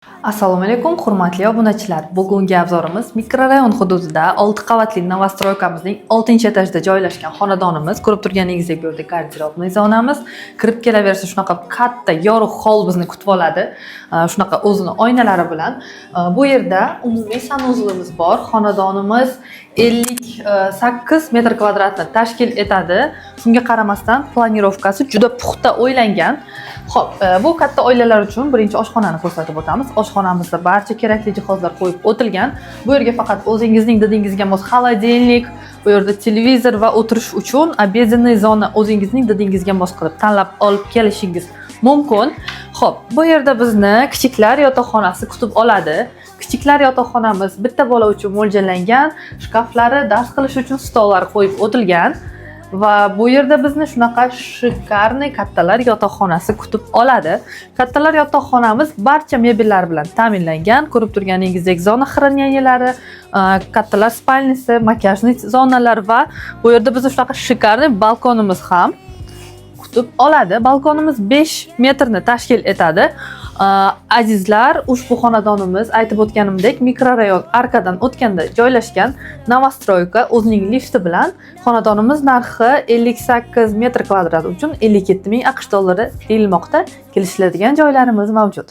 Assalomu alaykum, hurmatli obunachilar. Bugungi obzorimiz mikrorayon hududida 6 qavatli novostroykamizning 6-etajda joylashgan xonadonimiz. Ko'rib turganingizdek bu yerda garderob zonamiz. Kirib kelaversa shunaqa katta yorug' hol bizni kutib oladi. Shunaqa o'zini oynalari bilan. Bu yerda umumiy sanuzlimiz bor. Xonadonimiz 58 metr kvadratni tashkil etadi. Shunga qaramasdan planirovkasi juda puxta o'ylangan. Xo'p, bu katta oilalar uchun birinchi oshxonani ko'rsatib o'tamiz. Oshxonamizda barcha kerakli jihozlar qo'yib o'tilgan. Bu yerga faqat o'zingizning didingizga mos xolodilnik, bu yerda televizor va o'tirish uchun obedniy zona o'zingizning didingizga mos qilib tanlab olib kelishingiz mumkin. Xo'p, bu yerda bizni kichiklar yotoqxonasi kutib oladi. Kichiklar yotoqxonamiz bitta bola uchun mo'ljallangan, shkaflari, dars qilish uchun stollar qo'yib o'tilgan. Va bu yerda bizni shunaqa shikarniy kattalar yotoqxonasi kutib oladi. Kattalar yotoqxonamiz barcha mebellar bilan ta'minlangan. Ko'rib turganingizdek zona xranyaniyalari, kattalar spalnisi, makiyajli zonalar va bu yerda bizni shunaqa shikarniy balkonimiz ham kutib oladi. Balkonimiz 5 metrni tashkil etadi. Azizlar, ushbu xonadonimiz aytib o'tganimdek mikrorayon arkadan o'tganda joylashgan novostroyka o'zining lifti bilan. Xonadonimiz narxi 58 metr kvadrat uchun 57 ming AQSh dollari deyilmoqda. Kelishiladigan joylarimiz mavjud.